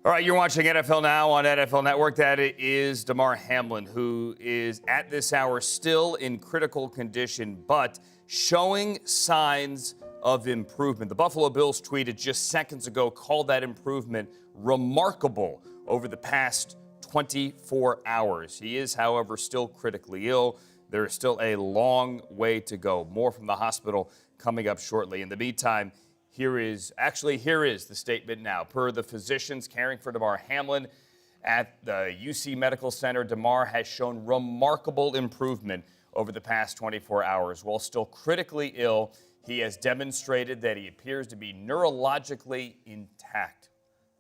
All right, you're watching NFL Now on NFL Network. That is Damar Hamlin, who is at this hour still in critical condition, but showing signs of improvement. The Buffalo Bills tweeted just seconds ago, called that improvement remarkable over the past 24 hours. He is, however, still critically ill. There is still a long way to go. More from the hospital coming up shortly. In the meantime, here is the statement now. Per the physicians caring for Damar Hamlin at the UC Medical Center, Damar has shown remarkable improvement over the past 24 hours. While still critically ill, he has demonstrated that he appears to be neurologically intact.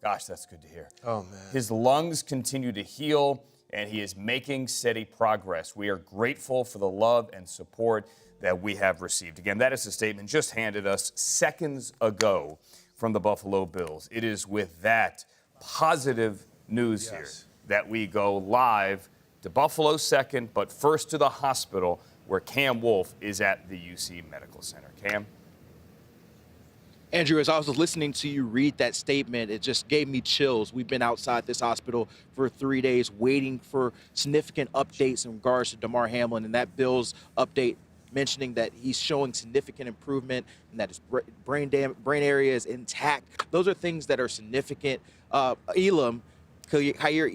Gosh, that's good to hear. Oh, man. His lungs continue to heal, and he is making steady progress. We are grateful for the love and support that we have received. Again, that is a statement just handed us seconds ago from the Buffalo Bills. It is with that positive news here that we go live to Buffalo second, but first to the hospital where Cam Wolfe is at the UC Medical Center. Cam? Andrew, as I was listening to you read that statement, it just gave me chills. We've been outside this hospital for 3 days waiting for significant updates in regards to Damar Hamlin, and that Bills update mentioning that he's showing significant improvement and that his brain area is intact. Those are things that are significant. Khair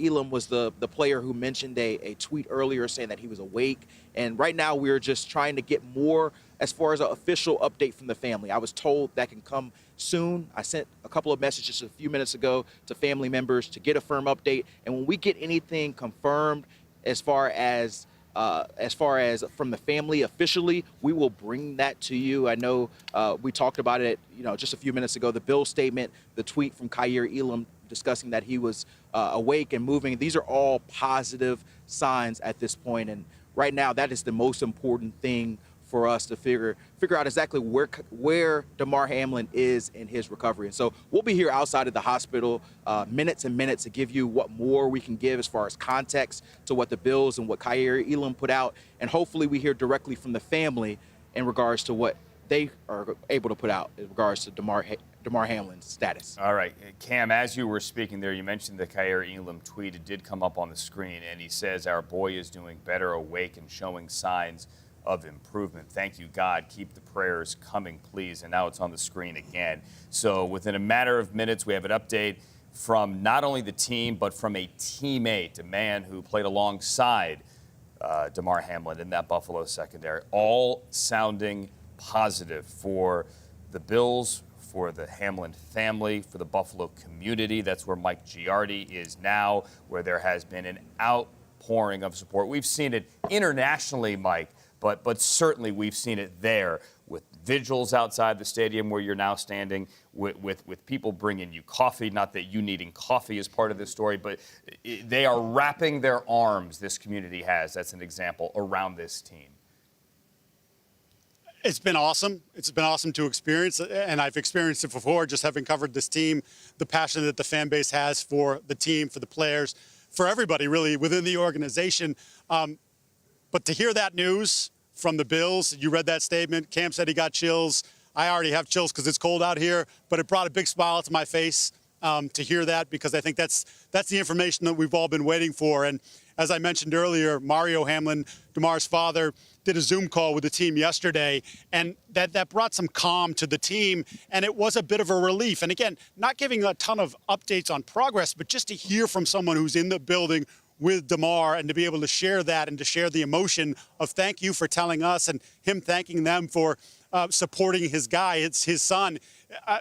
Elam was the player who mentioned a tweet earlier saying that he was awake. And right now we're just trying to get more as far as an official update from the family. I was told that can come soon. I sent a couple of messages a few minutes ago to family members to get a firm update. And when we get anything confirmed as far as from the family officially, we will bring that to you. I know we talked about it, just a few minutes ago, the Bill statement, the tweet from Khair Elam discussing that he was awake and moving. These are all positive signs at this point. And right now, that is the most important thing for us to figure out exactly where Damar Hamlin is in his recovery. And so we'll be here outside of the hospital minutes and minutes to give you what more we can give as far as context to what the Bills and what Khair Elam put out. And hopefully we hear directly from the family in regards to what they are able to put out in regards to Damar Hamlin's status. All right. Cam, as you were speaking there, you mentioned the Khair Elam tweet. It did come up on the screen, and he says, "Our boy is doing better, awake, and showing signs of improvement. Thank you, God. Keep the prayers coming, please." And now it's on the screen again. So within a matter of minutes, we have an update from not only the team, but from a teammate, a man who played alongside Damar Hamlin in that Buffalo secondary, all sounding positive for the Bills, for the Hamlin family, for the Buffalo community. That's where Mike Giardi is now, where there has been an outpouring of support. We've seen it internationally, Mike, but certainly we've seen it there with vigils outside the stadium where you're now standing, with people bringing you coffee. Not that you needing coffee is part of this story, but they are wrapping their arms, this community has, that's an example, around this team. It's been awesome. It's been awesome to experience, and I've experienced it before, just having covered this team, the passion that the fan base has for the team, for the players, for everybody really within the organization. But to hear that news from the Bills, you read that statement, Cam said he got chills. I already have chills because it's cold out here, but it brought a big smile to my face to hear that, because I think that's the information that we've all been waiting for. And as I mentioned earlier, Mario Hamlin, Damar's father, did a Zoom call with the team yesterday, and that brought some calm to the team, and it was a bit of a relief. And again, not giving a ton of updates on progress, but just to hear from someone who's in the building with Damar and to be able to share that and to share the emotion of thank you for telling us and him thanking them for supporting his guy, it's his son.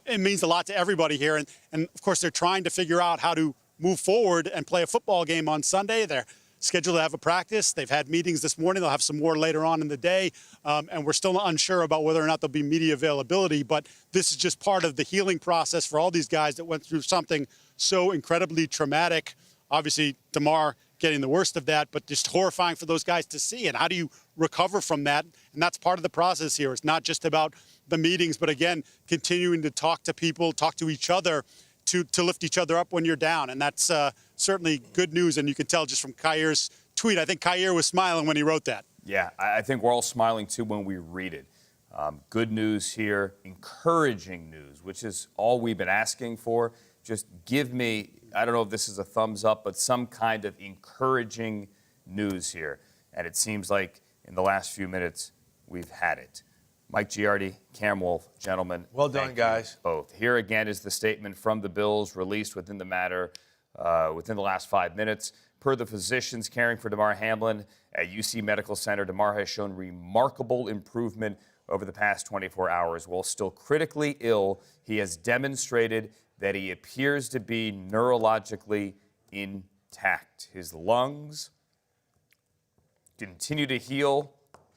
It means a lot to everybody here. And of course, they're trying to figure out how to move forward and play a football game on Sunday. They're scheduled to have a practice. They've had meetings this morning. They'll have some more later on in the day. And we're still unsure about whether or not there'll be media availability. But this is just part of the healing process for all these guys that went through something so incredibly traumatic. Obviously, Damar getting the worst of that, but just horrifying for those guys to see. And how do you recover from that? And that's part of the process here. It's not just about the meetings, but again, continuing to talk to people, talk to each other to lift each other up when you're down. And that's certainly good news. And you can tell just from Khair's tweet, I think Khair was smiling when he wrote that. Yeah, I think we're all smiling too when we read it. Good news here, encouraging news, which is all we've been asking for. Just give me I don't know if this is a thumbs up, but some kind of encouraging news here. And it seems like in the last few minutes, we've had it. Mike Giardi, Cam Wolfe, gentlemen. Well done, guys. Both. Here again is the statement from the Bills released within the last 5 minutes. Per the physicians caring for Damar Hamlin at UC Medical Center, Damar has shown remarkable improvement over the past 24 hours. While still critically ill, he has demonstrated that he appears to be neurologically intact. His lungs continue to heal,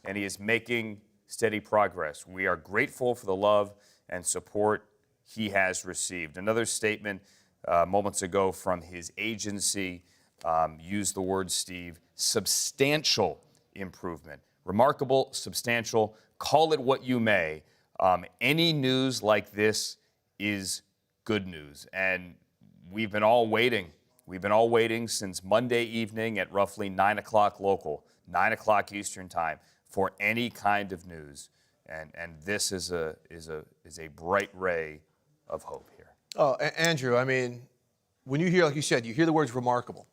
and he is making steady progress. We are grateful for the love and support he has received. Another statement moments ago from his agency used the word, Steve, substantial improvement. Remarkable, substantial, call it what you may. Any news like this is good news. And we've been all waiting. We've been all waiting since Monday evening at roughly 9 o'clock local, 9 o'clock Eastern time, for any kind of news. And this is a bright ray of hope here. Oh, Andrew, I mean, when you hear, like you said, you hear the words remarkable,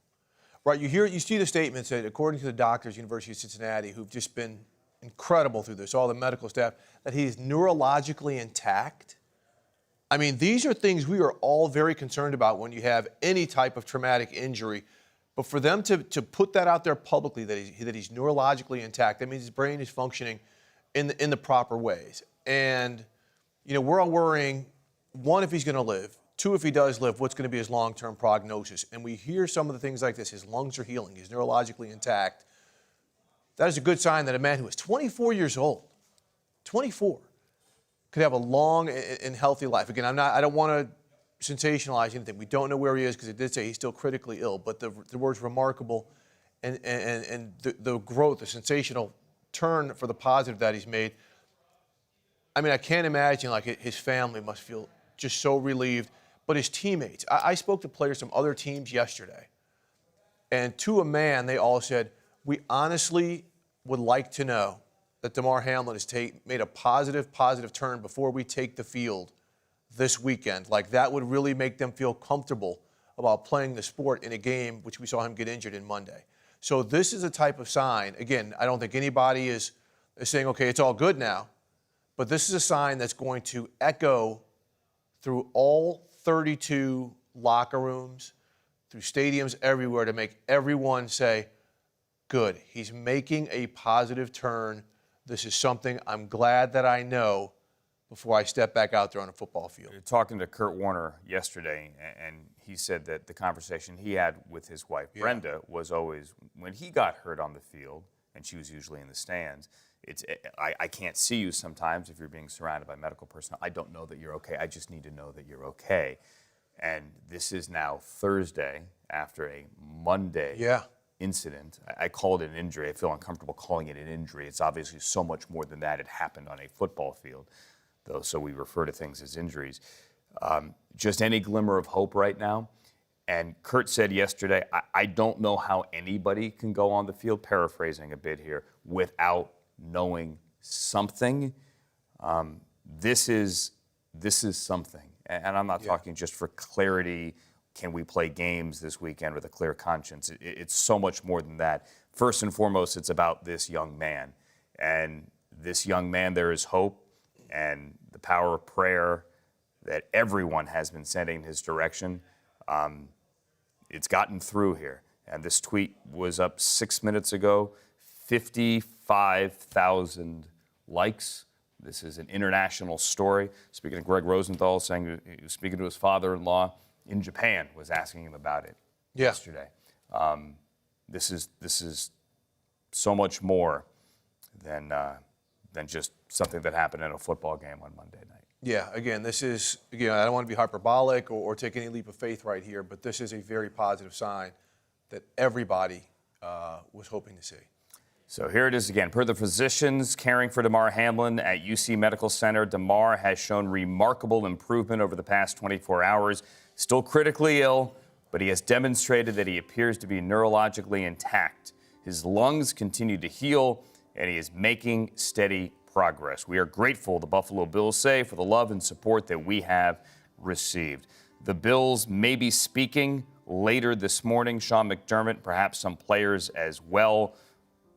right? You see the statements that, according to the doctors, University of Cincinnati, who've just been incredible through this, all the medical staff, that he's neurologically intact. I mean, these are things we are all very concerned about when you have any type of traumatic injury. But for them to put that out there publicly, that he's neurologically intact, that means his brain is functioning in the proper ways. And, you know, we're all worrying, one, if he's going to live, two, if he does live, what's going to be his long-term prognosis. And we hear some of the things like this. His lungs are healing. He's neurologically intact. That is a good sign that a man who is 24 years old, 24, could have a long and healthy life. Again, I don't want to sensationalize anything. We don't know where he is because it did say he's still critically ill. But the word's remarkable, and the growth, the sensational turn for the positive that he's made. I mean, I can't imagine, like, his family must feel just so relieved. But his teammates, I spoke to players from other teams yesterday, and to a man, they all said, we honestly would like to know that Damar Hamlin has made a positive turn before we take the field this weekend. Like, that would really make them feel comfortable about playing the sport in a game, which we saw him get injured in Monday. So this is a type of sign. Again, I don't think anybody is saying, okay, it's all good now. But this is a sign that's going to echo through all 32 locker rooms, through stadiums everywhere, to make everyone say, good, he's making a positive turn. This is something I'm glad that I know before I step back out there on a football field. Talking to Kurt Warner yesterday, and he said that the conversation he had with his wife, Brenda, was always, when he got hurt on the field, and she was usually in the stands, I can't see you sometimes if you're being surrounded by medical personnel. I don't know that you're okay. I just need to know that you're okay. And this is now Thursday after a Monday incident. I called it an injury. I feel uncomfortable calling it an injury. It's obviously so much more than that. It happened on a football field, though, so we refer to things as injuries. Just any glimmer of hope right now. And Kurt said yesterday, I don't know how anybody can go on the field, paraphrasing a bit here, without knowing something. This is something. And I'm not talking just for clarity. Can we play games this weekend with a clear conscience? It's so much more than that. First and foremost, it's about this young man. And this young man, there is hope and the power of prayer that everyone has been sending his direction. It's gotten through here. And this tweet was up 6 minutes ago, 55,000 likes. This is an international story. Speaking of Greg Rosenthal, saying he was speaking to his father-in-law in Japan, was asking him about it yesterday. This is so much more than just something that happened in a football game on Monday night. Yeah, again, I don't want to be hyperbolic or take any leap of faith right here, but this is a very positive sign that everybody was hoping to see. So here it is again. Per the physicians caring for Damar Hamlin at UC Medical Center, Damar has shown remarkable improvement over the past 24 hours. Still critically ill, but he has demonstrated that he appears to be neurologically intact. His lungs continue to heal, and he is making steady progress. We are grateful, the Buffalo Bills say, for the love and support that we have received. The Bills may be speaking later this morning. Sean McDermott, perhaps some players as well.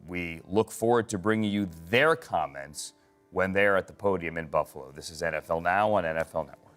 We look forward to bringing you their comments when they're at the podium in Buffalo. This is NFL Now on NFL Network.